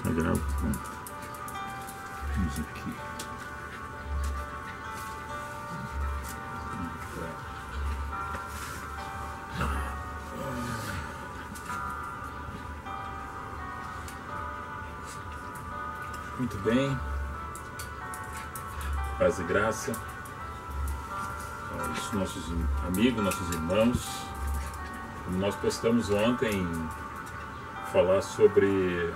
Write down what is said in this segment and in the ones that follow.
Tá gravando. Vamos aqui. Muito bem. Paz e graça aos nossos amigos, nossos irmãos. Como nós postamos ontem, falar sobre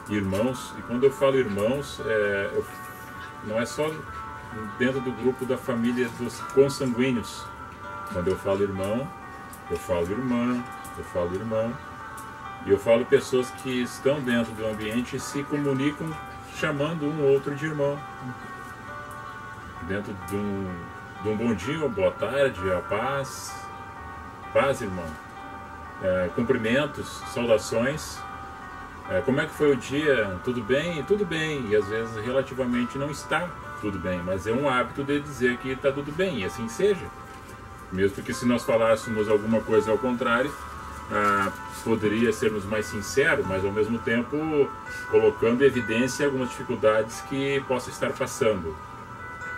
irmãos. E quando eu falo irmãos, não é só dentro do grupo da família dos consanguíneos. Quando eu falo irmão, eu falo irmã, eu falo irmão. E eu falo pessoas que estão dentro do ambiente e se comunicam chamando um ou outro de irmão. Dentro de um bom dia, boa tarde, a paz. Paz, irmão. Cumprimentos, saudações. Como é que foi o dia? Tudo bem? Tudo bem. E às vezes relativamente não está tudo bem, mas é um hábito de dizer que está tudo bem, e assim seja. Mesmo que se nós falássemos alguma coisa ao contrário, poderia sermos mais sinceros, mas ao mesmo tempo colocando em evidência algumas dificuldades que possa estar passando.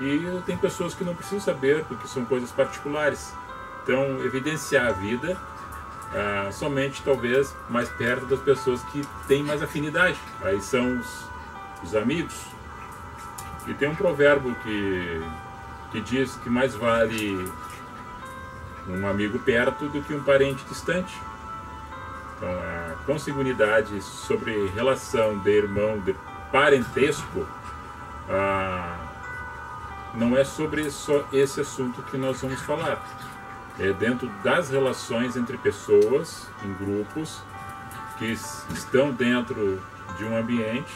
E tem pessoas que não precisam saber, porque são coisas particulares. Então, evidenciar a vida somente talvez mais perto das pessoas que têm mais afinidade. Aí são os amigos. E tem um provérbio que diz que mais vale um amigo perto do que um parente distante. Então, a consanguinidade sobre relação de irmão, de parentesco, não é sobre só esse assunto que nós vamos falar. É dentro das relações entre pessoas, em grupos, que estão dentro de um ambiente,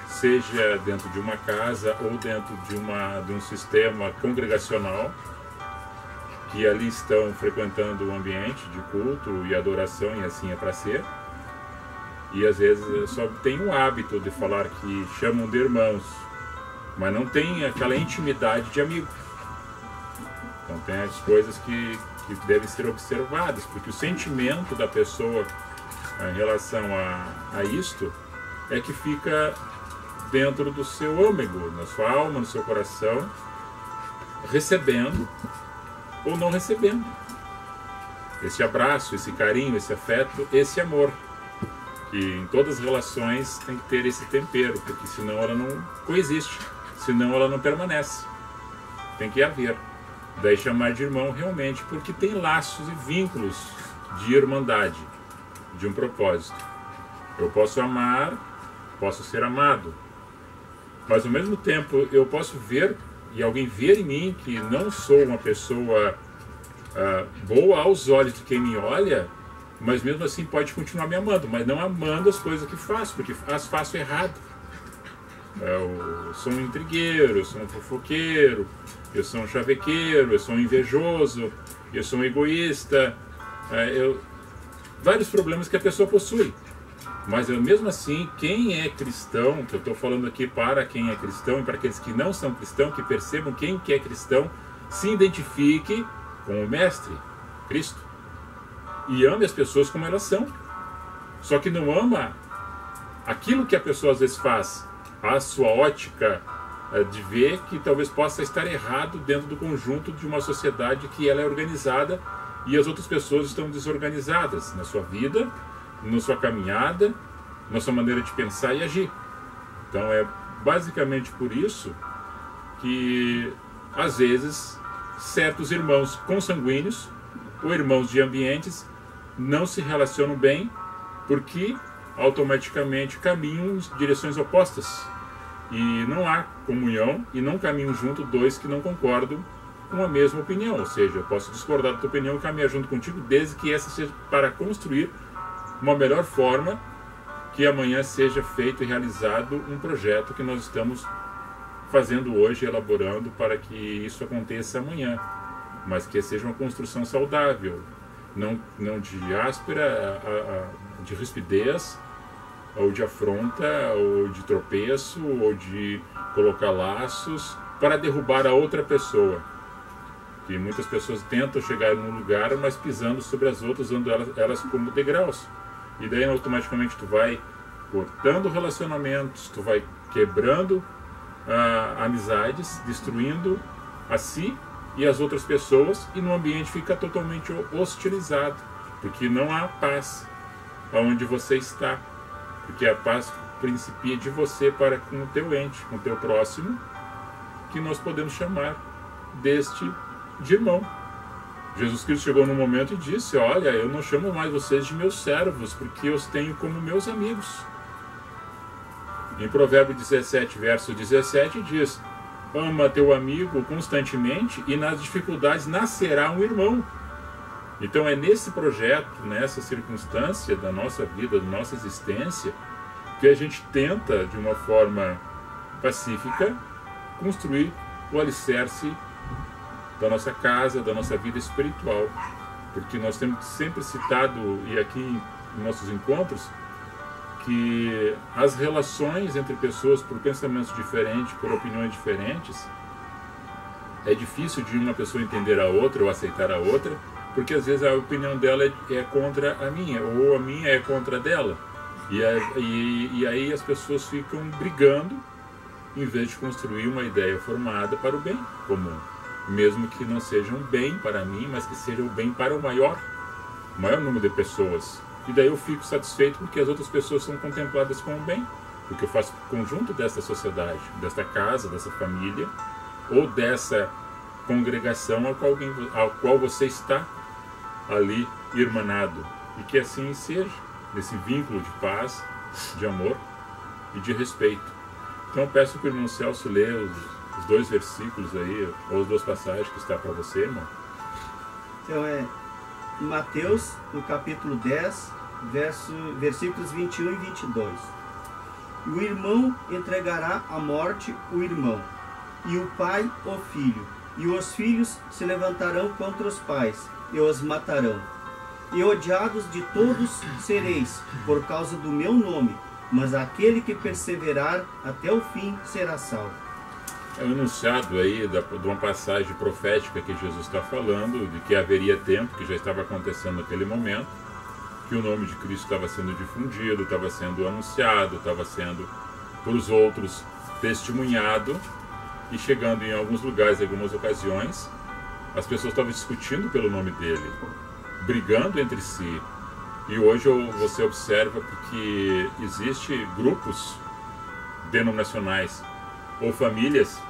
seja dentro de uma casa ou dentro de um sistema congregacional, que ali estão frequentando o ambiente de culto e adoração, e assim é para ser. E às vezes só tem um hábito de falar que chamam de irmãos, mas não tem aquela intimidade de amigo. Então tem as coisas que devem ser observadas, porque o sentimento da pessoa em relação a isto é que fica dentro do seu âmago, na sua alma, no seu coração, recebendo ou não recebendo esse abraço, esse carinho, esse afeto, esse amor, que em todas as relações tem que ter esse tempero, porque senão ela não coexiste, senão ela não permanece. Tem que haver. Daí chamar de irmão realmente, porque tem laços e vínculos de irmandade, de um propósito. Eu posso amar, posso ser amado, mas ao mesmo tempo eu posso ver e alguém ver em mim que não sou uma pessoa boa aos olhos de quem me olha, mas mesmo assim pode continuar me amando, mas não amando as coisas que faço, porque as faço errado. Eu sou um intrigueiro, eu sou um fofoqueiro, eu sou um chavequeiro, eu sou um invejoso, eu sou um egoísta, vários problemas que a pessoa possui. Mas mesmo assim, quem é cristão, que eu estou falando aqui para quem é cristão e para aqueles que não são cristãos, que percebam quem que é cristão, se identifique com o Mestre, Cristo, e ame as pessoas como elas são. Só que não ama aquilo que a pessoa às vezes faz, a sua ótica de ver que talvez possa estar errado dentro do conjunto de uma sociedade que ela é organizada e as outras pessoas estão desorganizadas na sua vida, na sua caminhada, na sua maneira de pensar e agir. Então é basicamente por isso que às vezes certos irmãos consanguíneos ou irmãos de ambientes não se relacionam bem, porque automaticamente caminham em direções opostas e não há comunhão e não caminham junto dois que não concordam com a mesma opinião. Ou seja, eu posso discordar da tua opinião e caminhar junto contigo, desde que essa seja para construir uma melhor forma, que amanhã seja feito e realizado um projeto que nós estamos fazendo hoje, elaborando para que isso aconteça amanhã, mas que seja uma construção saudável, não de áspera, de rispidez, ou de afronta, ou de tropeço, ou de colocar laços para derrubar a outra pessoa. Que muitas pessoas tentam chegar num lugar, mas pisando sobre as outras, usando elas como degraus. E daí automaticamente tu vai cortando relacionamentos, tu vai quebrando amizades, destruindo a si e as outras pessoas, e no ambiente fica totalmente hostilizado, porque não há paz aonde você está, porque a paz principia de você para com o teu ente, com o teu próximo, que nós podemos chamar de irmão. Jesus Cristo chegou num momento e disse: olha, eu não chamo mais vocês de meus servos, porque eu os tenho como meus amigos. Em Provérbio 17, verso 17 diz: ama teu amigo constantemente e nas dificuldades nascerá um irmão. Então é nesse projeto, nessa circunstância da nossa vida, da nossa existência, que a gente tenta, de uma forma pacífica, construir o alicerce da nossa casa, da nossa vida espiritual. Porque nós temos sempre citado, e aqui em nossos encontros, que as relações entre pessoas por pensamentos diferentes, por opiniões diferentes, é difícil de uma pessoa entender a outra ou aceitar a outra, porque às vezes a opinião dela é contra a minha, ou a minha é contra a dela. E aí as pessoas ficam brigando, em vez de construir uma ideia formada para o bem comum. Mesmo que não seja um bem para mim, mas que seja o bem para o maior número de pessoas. E daí eu fico satisfeito porque as outras pessoas são contempladas como bem, porque eu faço conjunto desta sociedade, desta casa, dessa família, ou dessa congregação ao qual você está ali irmanado. E que assim seja, nesse vínculo de paz, de amor e de respeito. Então eu peço que o irmão Celso leia os dois versículos aí, ou as duas passagens que está para você, irmão. Então em Mateus, no capítulo 10, versículos 21 e 22. O irmão entregará à morte o irmão, e o pai o filho, e os filhos se levantarão contra os pais, e os matarão. E odiados de todos sereis, por causa do meu nome, mas aquele que perseverar até o fim será salvo. É um enunciado aí de uma passagem profética que Jesus está falando, de que haveria tempo, que já estava acontecendo naquele momento, que o nome de Cristo estava sendo difundido, estava sendo anunciado, estava sendo por os outros testemunhado, e chegando em alguns lugares, em algumas ocasiões, as pessoas estavam discutindo pelo nome dele, brigando entre si. E hoje você observa que existe grupos denominacionais ou famílias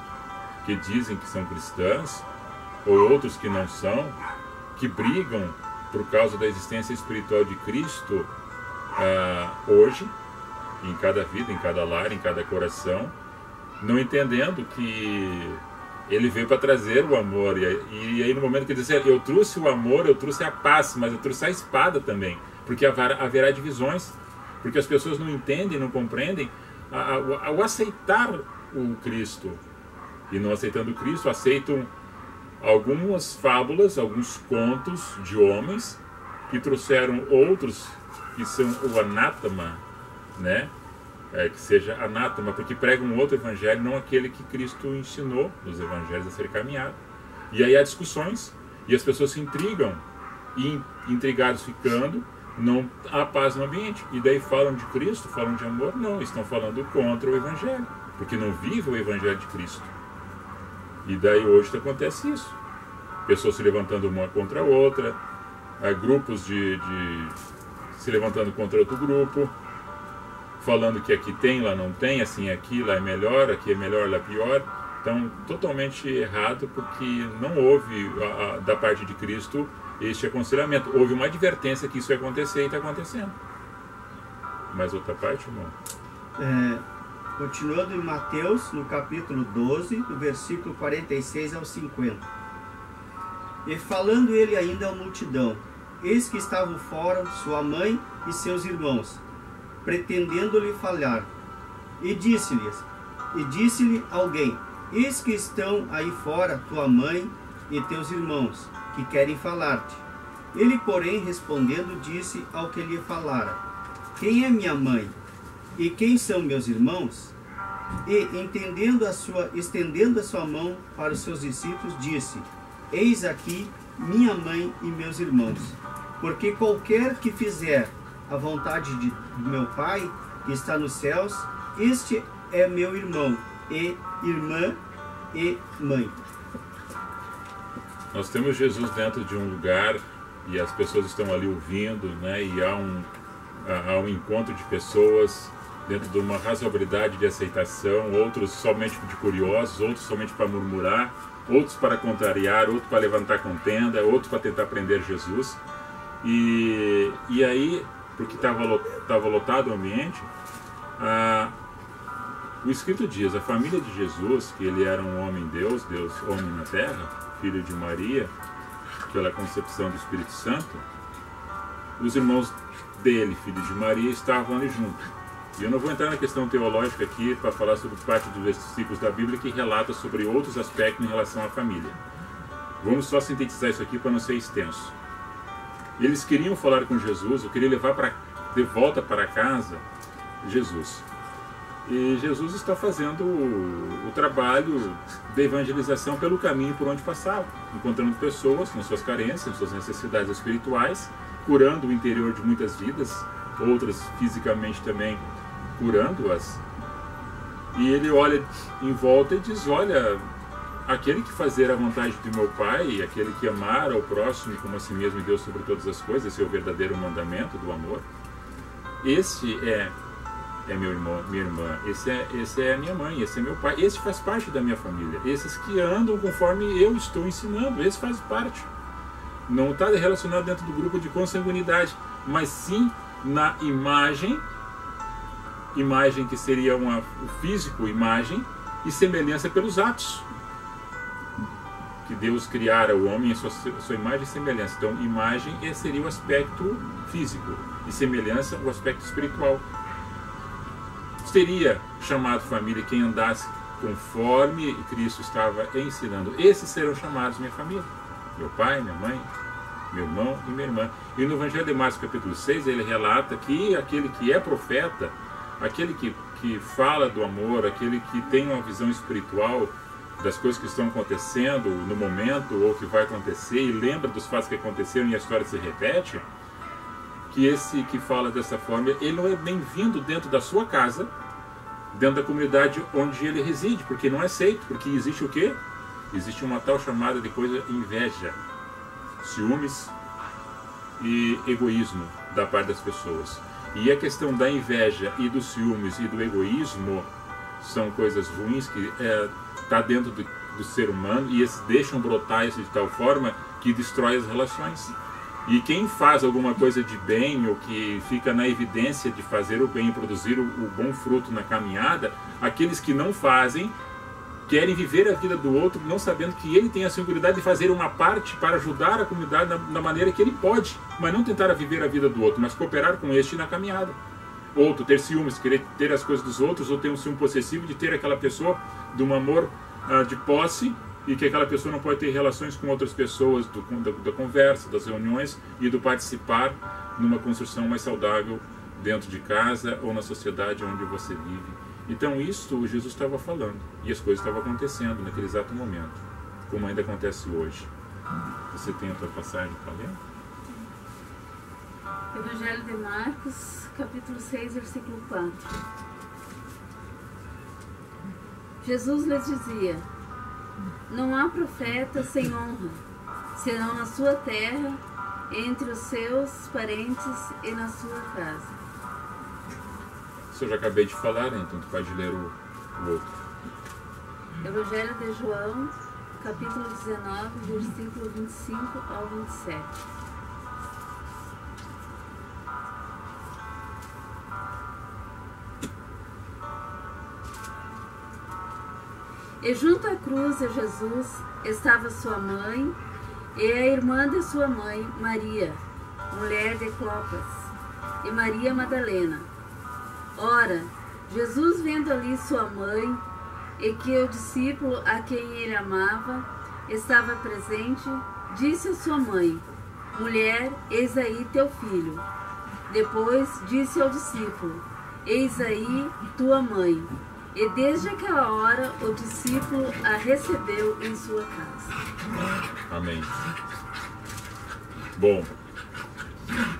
que dizem que são cristãs, ou outros que não são, que brigam por causa da existência espiritual de Cristo hoje, em cada vida, em cada lar, em cada coração, não entendendo que ele veio para trazer o amor. E aí no momento que ele diz, eu trouxe o amor, eu trouxe a paz, mas eu trouxe a espada também, porque haverá divisões, porque as pessoas não entendem, não compreendem ao aceitar o Cristo, e não aceitando o Cristo, aceitam algumas fábulas, alguns contos de homens que trouxeram outros que são o anátema, né? Que seja anátema, porque pregam um outro evangelho, não aquele que Cristo ensinou nos evangelhos a ser caminhado. E aí há discussões, e as pessoas se intrigam, e intrigados ficando, não há paz no ambiente. E daí falam de Cristo, falam de amor, não, estão falando contra o evangelho, porque não vivem o evangelho de Cristo. E daí hoje acontece isso. Pessoas se levantando uma contra a outra, grupos se levantando contra outro grupo, falando que aqui tem, lá não tem, assim aqui, lá é melhor, lá é pior. Então, totalmente errado, porque não houve, da parte de Cristo, este aconselhamento. Houve uma advertência que isso ia acontecer e está acontecendo. Mais outra parte, irmão? Continuando em Mateus, no capítulo 12, do versículo 46 ao 50. E falando ele ainda à multidão, eis que estavam fora sua mãe e seus irmãos, pretendendo-lhe falar. E disse-lhe alguém, eis que estão aí fora tua mãe e teus irmãos, que querem falar-te. Ele, porém, respondendo, disse ao que lhe falara, quem é minha mãe? E quem são meus irmãos? E, estendendo a sua mão para os seus discípulos, disse, eis aqui minha mãe e meus irmãos. Porque qualquer que fizer a vontade do meu Pai, que está nos céus, este é meu irmão, e irmã, e mãe. Nós temos Jesus dentro de um lugar e as pessoas estão ali ouvindo, né? E há um encontro de pessoas dentro de uma razoabilidade de aceitação, outros somente de curiosos, outros somente para murmurar, outros para contrariar, outros para levantar contenda, outros para tentar prender Jesus. E aí, porque estava lotado o ambiente, o escrito diz, a família de Jesus, que ele era um homem Deus, homem na terra, filho de Maria, pela concepção do Espírito Santo, os irmãos dele, filho de Maria, estavam ali junto. E eu não vou entrar na questão teológica aqui para falar sobre parte dos versículos da Bíblia que relata sobre outros aspectos em relação à família. Vamos só sintetizar isso aqui para não ser extenso. Eles queriam falar com Jesus, queriam levar de volta para casa Jesus. E Jesus está fazendo o trabalho de evangelização pelo caminho por onde passava, encontrando pessoas nas suas carências, nas suas necessidades espirituais, curando o interior de muitas vidas, outras fisicamente também curando-as. E ele olha em volta e diz, olha, aquele que fazer a vontade de meu Pai, aquele que amar ao próximo como a si mesmo e Deus sobre todas as coisas, esse é o verdadeiro mandamento do amor. Esse é meu irmão, minha irmã, esse é minha mãe, esse é meu pai, esse faz parte da minha família. Esses que andam conforme eu estou ensinando, esse faz parte. Não está relacionado dentro do grupo de consanguinidade, mas sim na imagem que seria o físico, imagem e semelhança pelos atos. Que Deus criara o homem em sua imagem e semelhança. Então, imagem seria o aspecto físico e semelhança o aspecto espiritual. Seria chamado família quem andasse conforme Cristo estava ensinando. Esses serão chamados minha família. Meu pai, minha mãe, meu irmão e minha irmã. E no Evangelho de Marcos, capítulo 6, ele relata que aquele que é profeta, aquele que fala do amor, aquele que tem uma visão espiritual das coisas que estão acontecendo no momento ou que vai acontecer e lembra dos fatos que aconteceram e a história se repete, que esse que fala dessa forma, ele não é bem-vindo dentro da sua casa, dentro da comunidade onde ele reside, porque não é aceito, porque existe o quê? Existe uma tal chamada de coisa inveja, ciúmes e egoísmo da parte das pessoas. E a questão da inveja e dos ciúmes e do egoísmo são coisas ruins que está dentro do ser humano e eles deixam brotar isso de tal forma que destrói as relações. E quem faz alguma coisa de bem ou que fica na evidência de fazer o bem e produzir o bom fruto na caminhada, aqueles que não fazem querem viver a vida do outro não sabendo que ele tem a seguridade de fazer uma parte para ajudar a comunidade da maneira que ele pode, mas não tentar viver a vida do outro, mas cooperar com este na caminhada. Outro, ter ciúmes, querer ter as coisas dos outros, ou ter um ciúme possessivo de ter aquela pessoa de um amor de posse, e que aquela pessoa não pode ter relações com outras pessoas da conversa, das reuniões e do participar numa construção mais saudável dentro de casa ou na sociedade onde você vive. Então isso Jesus estava falando e as coisas estavam acontecendo naquele exato momento, como ainda acontece hoje. Você tem a tua passagem para ler? Evangelho de Marcos, capítulo 6, versículo 4. Jesus lhes dizia: não há profeta sem honra, senão na sua terra, entre os seus parentes e na sua casa. Isso eu já acabei de falar, né? Então tu pode ler o outro. Evangelho de João, capítulo 19, versículo 25 ao 27. E junto à cruz de Jesus estava sua mãe e a irmã de sua mãe, Maria, mulher de Clopas, e Maria Madalena. Ora, Jesus, vendo ali sua mãe e que o discípulo a quem ele amava estava presente, disse a sua mãe: mulher, eis aí teu filho. Depois disse ao discípulo: eis aí tua mãe. E desde aquela hora o discípulo a recebeu em sua casa. Amém. Bom,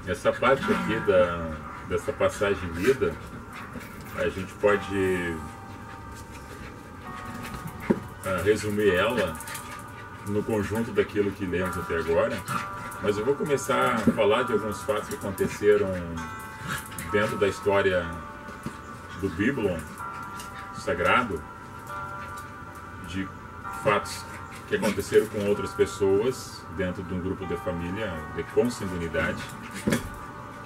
essa parte aqui dessa passagem lida a gente pode resumir ela no conjunto daquilo que lemos até agora, mas eu vou começar a falar de alguns fatos que aconteceram dentro da história do Bíblia Sagrado, de fatos que aconteceram com outras pessoas dentro de um grupo de família, de consanguinidade,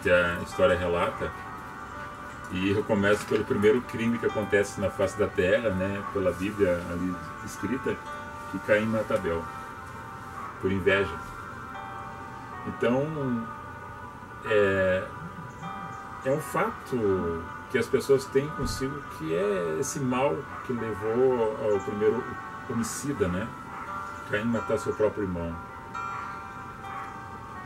que a história relata. E eu começo pelo primeiro crime que acontece na face da terra, né, pela Bíblia ali escrita, que Caim mata Abel, por inveja. Então, é um fato que as pessoas têm consigo, que é esse mal que levou ao primeiro homicida, né? Caim matar seu próprio irmão.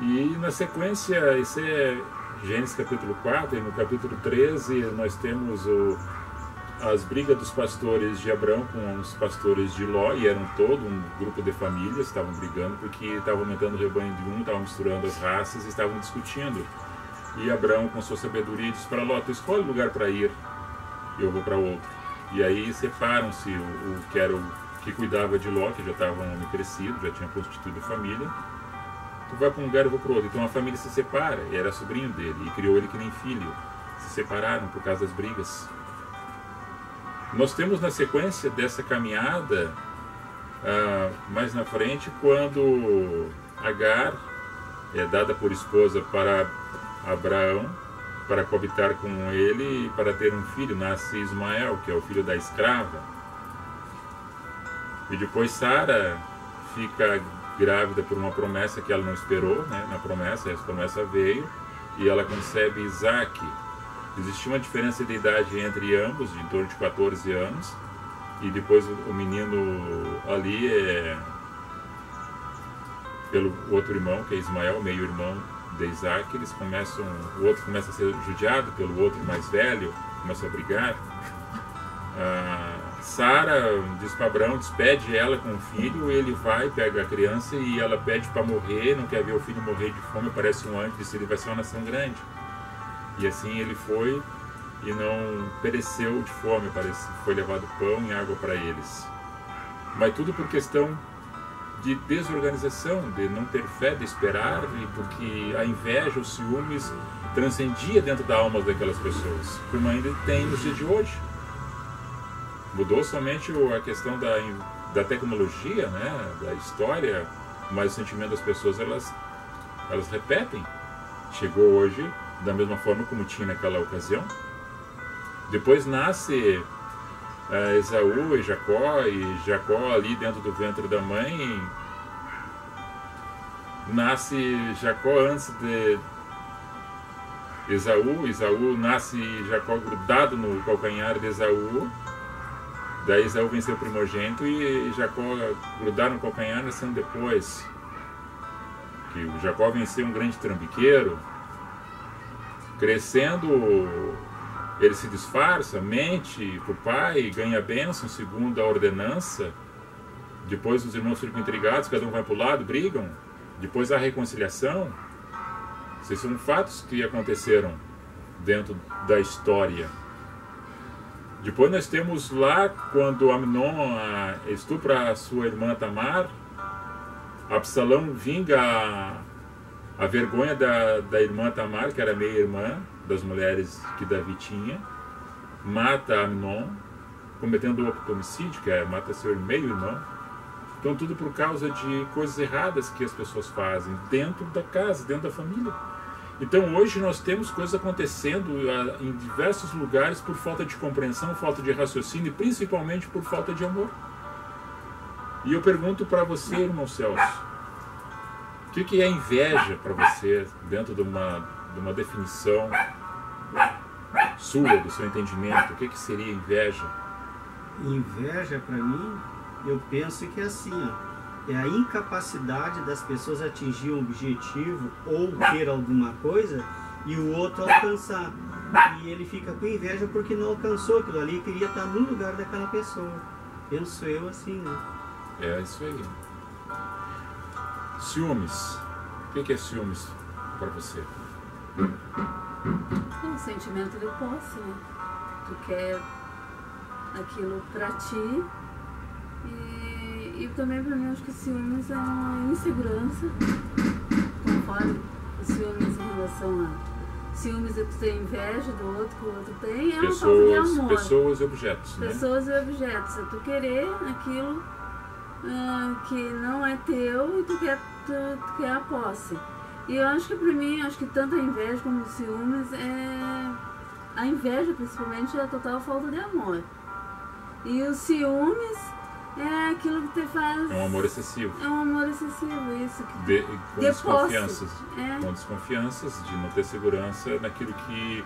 E na sequência, isso é Gênesis capítulo 4, e no capítulo 13 nós temos as brigas dos pastores de Abrão com os pastores de Ló, e eram todo um grupo de famílias, estavam brigando porque estavam aumentando o rebanho de um, estavam misturando as raças e estavam discutindo. E Abrão, com sua sabedoria, disse para Ló: tu escolhe lugar para ir, e eu vou para outro. E aí separam-se o que cuidava de Ló, que já estava um homem crescido, já tinha constituído família. Tu vai para um lugar, eu vou para outro. Então a família se separa, e era sobrinho dele, e criou ele que nem filho. Se separaram por causa das brigas. Nós temos na sequência dessa caminhada, mais na frente, quando Agar é dada por esposa para Abraão, para coabitar com ele e para ter um filho. Nasce Ismael, que é o filho da escrava. E depois Sara fica grávida por uma promessa que ela não esperou, né? Na promessa, essa promessa veio, e ela concebe Isaac. Existia uma diferença de idade entre ambos, de em torno de 14 anos, e depois o menino ali pelo outro irmão, que é Ismael, meio-irmão de Isaac, o outro começa a ser judiado pelo outro mais velho, começa a brigar. Sara diz para Abraão, despede ela com o filho, ele vai, pega a criança e ela pede para morrer, não quer ver o filho morrer de fome, aparece um anjo e diz: ele vai ser uma nação grande. E assim ele foi e não pereceu de fome, foi levado pão e água para eles. Mas tudo por questão de desorganização, de não ter fé, de esperar, e porque a inveja, os ciúmes transcendia dentro da alma daquelas pessoas, como ainda tem nos dias de hoje. Mudou somente a questão da tecnologia, né, da história, mas o sentimento das pessoas, elas repetem. Chegou hoje da mesma forma como tinha naquela ocasião. Depois nasce Esaú e Jacó ali dentro do ventre da mãe. Nasce Jacó antes de Esaú nasce Jacó grudado no calcanhar de Esaú. Daí Esaú venceu o primogênito e Jacó grudado no calcanhar, nascendo depois. Que o Jacó venceu um grande trambiqueiro. Crescendo, ele se disfarça, mente para o pai, ganha a bênção segundo a ordenança. Depois os irmãos ficam intrigados, cada um vai para o lado, brigam. Depois há reconciliação. Esses são fatos que aconteceram dentro da história. Depois nós temos lá quando Amnon estupra a sua irmã Tamar, Absalão vinga a vergonha da irmã Tamar, que era meia-irmã das mulheres que Davi tinha, mata Amnon, cometendo o homicídio, que mata seu meio-irmão. Então tudo por causa de coisas erradas que as pessoas fazem dentro da casa, dentro da família. Então hoje nós temos coisas acontecendo em diversos lugares por falta de compreensão, falta de raciocínio e principalmente por falta de amor. E eu pergunto para você, irmão Celso, o que é inveja para você dentro de uma definição sua, do seu entendimento? O que seria inveja? Inveja, para mim, eu penso que é assim, ó. É a incapacidade das pessoas atingir um objetivo ou ter alguma coisa e o outro alcançar. E ele fica com inveja porque não alcançou aquilo ali e queria estar no lugar daquela pessoa. Penso eu assim, né? É isso aí. Ciúmes. O que é ciúmes para você? É um sentimento de posse, né? tu quer aquilo pra ti. E também pra mim acho que ciúmes é uma insegurança, conforme os ciúmes em relação a ciúmes é tu ter inveja do outro que o outro tem, é uma falta de amor. Pessoas e objetos, né? Pessoas e objetos, é tu querer aquilo que não é teu e tu quer a posse. E eu acho que pra mim, acho que tanto a inveja como os ciúmes a inveja principalmente é a total falta de amor. E os ciúmes é aquilo que te faz... É um amor excessivo. É um amor excessivo, isso. Com desconfianças. É. Com desconfianças de não ter segurança naquilo que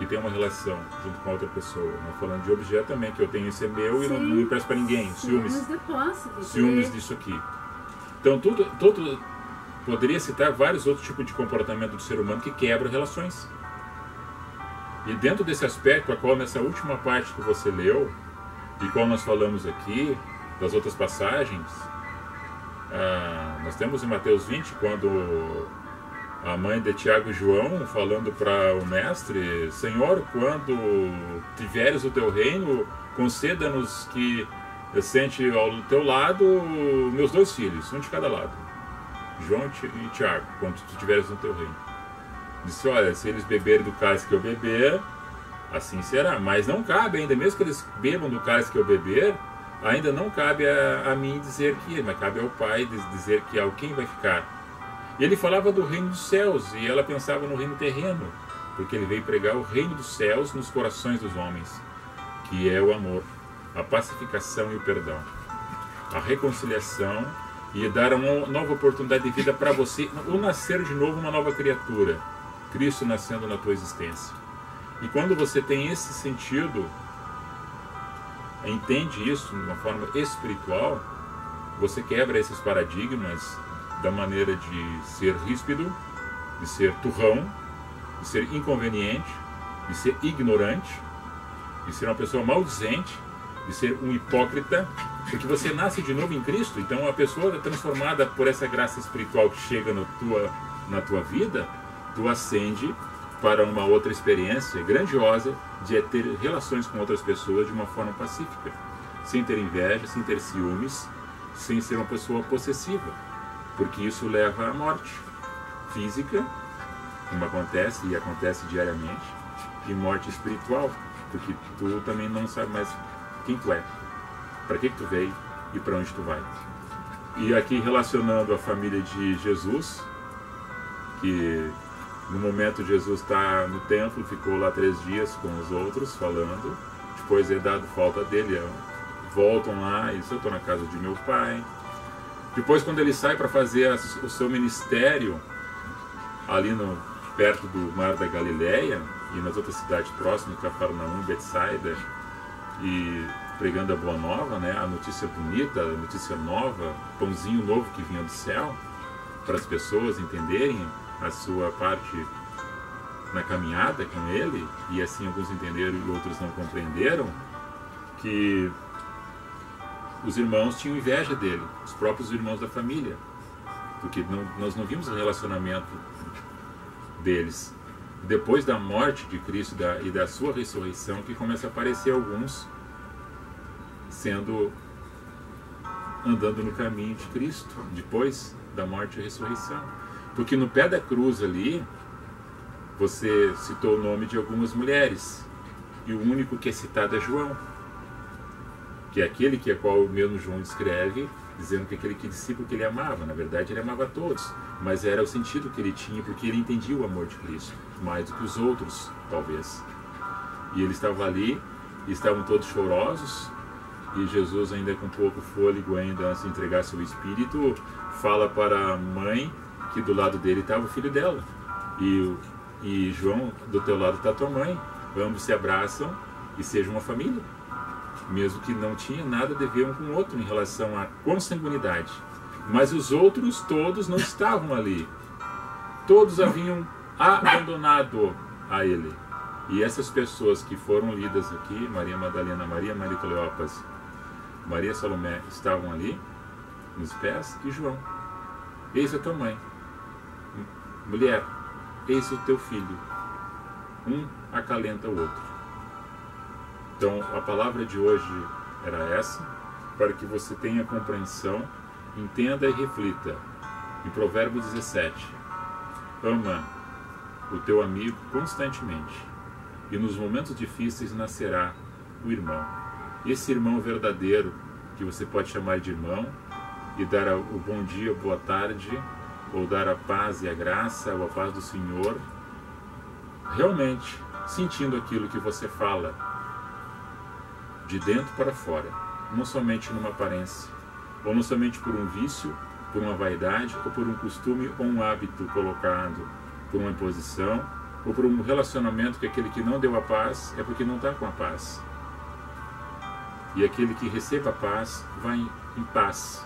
tem uma relação junto com a outra pessoa. Não falando de objeto também, que eu tenho, esse é meu. Sim, e não empresto para ninguém. Ciúmes de posse. Ciúmes disso aqui. Então, tudo poderia citar vários outros tipos de comportamento do ser humano que quebra relações. E dentro desse aspecto, a qual nessa última parte que você leu, e qual nós falamos aqui, das outras passagens, nós temos em Mateus 20, quando a mãe de Tiago e João, falando para o mestre: Senhor, quando tiveres o teu reino, conceda-nos que eu sente ao teu lado meus 2 filhos, um de cada lado, João e Tiago, quando tu tiveres no teu reino. Disse: olha, se eles beberem do cálice que eu beber, assim será, mas não cabe ainda, mesmo que eles bebam do cálice que eu beber, ainda não cabe a mim dizer que, mas cabe ao Pai dizer que quem vai ficar. E ele falava do reino dos céus, e ela pensava no reino terreno, porque ele veio pregar o reino dos céus nos corações dos homens, que é o amor, a pacificação e o perdão, a reconciliação, e dar uma nova oportunidade de vida para você, ou nascer de novo uma nova criatura, Cristo nascendo na tua existência. E quando você tem esse sentido, entende isso de uma forma espiritual, você quebra esses paradigmas da maneira de ser ríspido, de ser turrão, de ser inconveniente, de ser ignorante, de ser uma pessoa maldizente, de ser um hipócrita, porque você nasce de novo em Cristo. Então a pessoa é transformada por essa graça espiritual que chega na tua vida, tu ascende para uma outra experiência grandiosa de ter relações com outras pessoas de uma forma pacífica, sem ter inveja, sem ter ciúmes, sem ser uma pessoa possessiva, porque isso leva à morte física, como acontece e acontece diariamente, e morte espiritual, porque tu também não sabe mais quem tu é, para que tu veio e para onde tu vai. E aqui relacionando a família de Jesus, que no momento Jesus está no templo, ficou lá 3 dias com os outros falando, depois é dado falta dele, voltam lá e diz: eu estou na casa de meu pai. Depois, quando ele sai para fazer o seu ministério ali perto do Mar da Galileia e nas outras cidades próximas, Cafarnaum, Betsaida, e pregando a boa nova, né, a notícia bonita, a notícia nova, pãozinho novo que vinha do céu, para as pessoas entenderem a sua parte na caminhada com ele, e assim alguns entenderam e outros não compreenderam, que os irmãos tinham inveja dele, os próprios irmãos da família, porque nós não vimos o relacionamento deles. Depois da morte de Cristo e da sua ressurreição, que começa a aparecer alguns andando no caminho de Cristo, depois da morte e ressurreição. Porque no pé da cruz ali, você citou o nome de algumas mulheres, e o único que é citado é João, que é aquele que é qual o mesmo João descreve, dizendo que aquele discípulo que ele amava, na verdade ele amava a todos, mas era o sentido que ele tinha, porque ele entendia o amor de Cristo, mais do que os outros, talvez. E ele estava ali, e estavam todos chorosos, e Jesus, ainda com pouco fôlego, ainda antes de entregar seu espírito, fala para a mãe que do lado dele estava o filho dela. E João, do teu lado está tua mãe. Ambos se abraçam e sejam uma família, mesmo que não tinha nada a ver um com o outro em relação à consanguinidade. Mas os outros todos não estavam ali. Todos haviam abandonado a ele. E essas pessoas que foram lidas aqui, Maria Madalena, Maria Cleopas, Maria Salomé, estavam ali nos pés, e João: eis a tua mãe. Mulher, eis o teu filho. Um acalenta o outro. Então, a palavra de hoje era essa, para que você tenha compreensão, entenda e reflita. Em Provérbios 17, ama o teu amigo constantemente, e nos momentos difíceis nascerá o irmão. Esse irmão verdadeiro, que você pode chamar de irmão, e dar o bom dia, boa tarde, ou dar a paz e a graça, ou a paz do Senhor, realmente sentindo aquilo que você fala, de dentro para fora, não somente numa aparência, ou não somente por um vício, por uma vaidade, ou por um costume ou um hábito colocado, por uma imposição, ou por um relacionamento que aquele que não deu a paz é porque não está com a paz. E aquele que receba a paz vai em paz.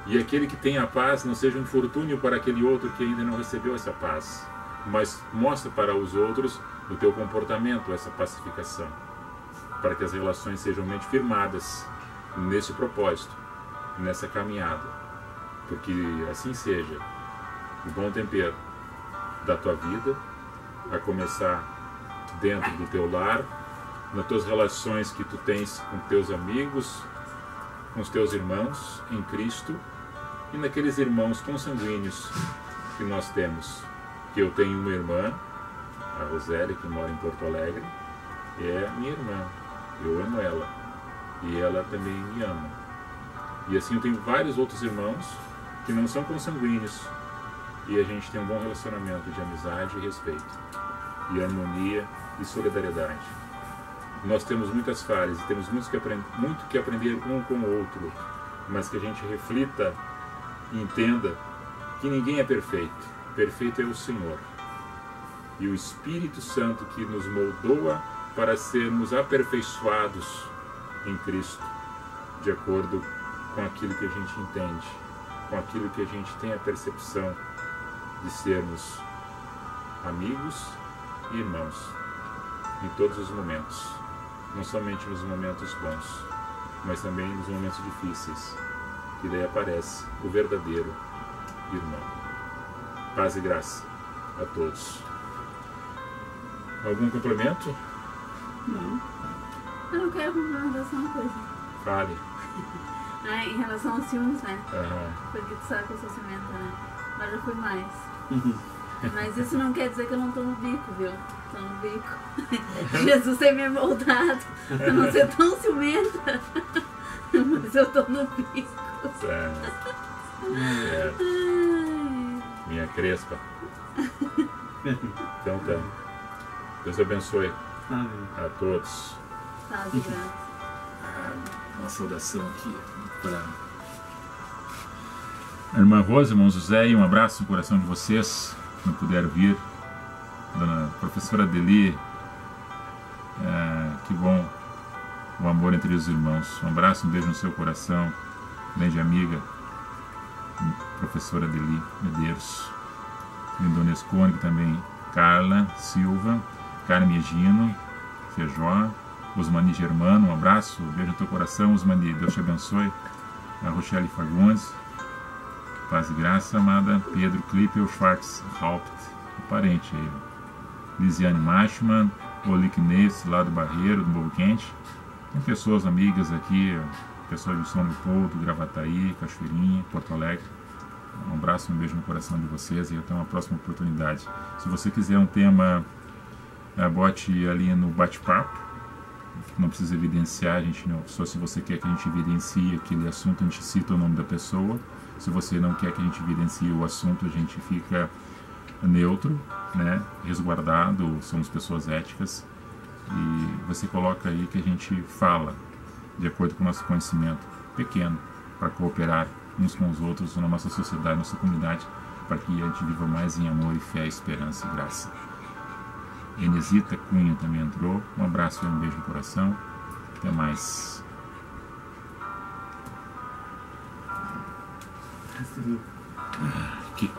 E aquele que tem a paz não seja um infortúnio para aquele outro que ainda não recebeu essa paz, mas mostra para os outros o teu comportamento, essa pacificação, para que as relações sejam mente firmadas nesse propósito, nessa caminhada, porque assim seja o bom tempero da tua vida, a começar dentro do teu lar, nas tuas relações que tu tens com teus amigos, com os teus irmãos em Cristo, e naqueles irmãos consanguíneos que nós temos. Que eu tenho uma irmã, a Rosélia, que mora em Porto Alegre, é minha irmã. Eu amo ela, e ela também me ama. E assim eu tenho vários outros irmãos que não são consanguíneos, e a gente tem um bom relacionamento de amizade e respeito, e harmonia e solidariedade. Nós temos muitas falhas e temos muito que aprender um com o outro, mas que a gente reflita e entenda que ninguém é perfeito. Perfeito é o Senhor e o Espírito Santo que nos moldoa para sermos aperfeiçoados em Cristo, de acordo com aquilo que a gente entende, com aquilo que a gente tem a percepção de sermos amigos e irmãos em todos os momentos, não somente nos momentos bons, mas também nos momentos difíceis, que daí aparece o verdadeiro irmão. Paz e graça a todos. Algum complemento? Não. Eu não quero complementar só uma coisa. Fale. Em relação aos ciúmes, né? Uhum. Porque tu sabe que eu sou ciumenta, né? Mas já fui mais. Mas isso não quer dizer que eu não tô no bico, viu? Tô no bico. Jesus tem me moldado pra não ser tão ciumenta. Mas eu tô no bico. Minha crespa. Então tá. Deus abençoe a todos. Paz e graça. Uma saudação aqui para a irmã Rosa, irmão José, e um abraço no coração de vocês, se não puder vir. Dona professora Deli, que bom o amor entre os irmãos. Um abraço, um beijo no seu coração, grande amiga, professora Deli Medeiros. Dona Escônigo também, Carla Silva, Carmen Egino, Feijó, Osmani Germano, um abraço, um beijo no teu coração, Osmani, Deus te abençoe. A Rochelle Fagundes, paz e graça, amada. Pedro Klippel Schwarzhaupt, parente aí. Lisiane Machman, Olic Neves, lá do Barreiro, do Morro Quente. Tem pessoas amigas aqui, pessoas de São Leopoldo, Gravataí, Cachoeirinha, Porto Alegre. Um abraço, um beijo no coração de vocês e até uma próxima oportunidade. Se você quiser um tema, bote ali no bate-papo. Não precisa evidenciar, a gente não, só se você quer que a gente evidencie aquele assunto, a gente cita o nome da pessoa. Se você não quer que a gente evidencie o assunto, a gente fica neutro, né, resguardado, somos pessoas éticas. E você coloca aí que a gente fala de acordo com o nosso conhecimento pequeno, para cooperar uns com os outros na nossa sociedade, na nossa comunidade, para que a gente viva mais em amor e fé, esperança e graça. Enesita Cunha também entrou. Um abraço e um beijo no coração. Até mais. Que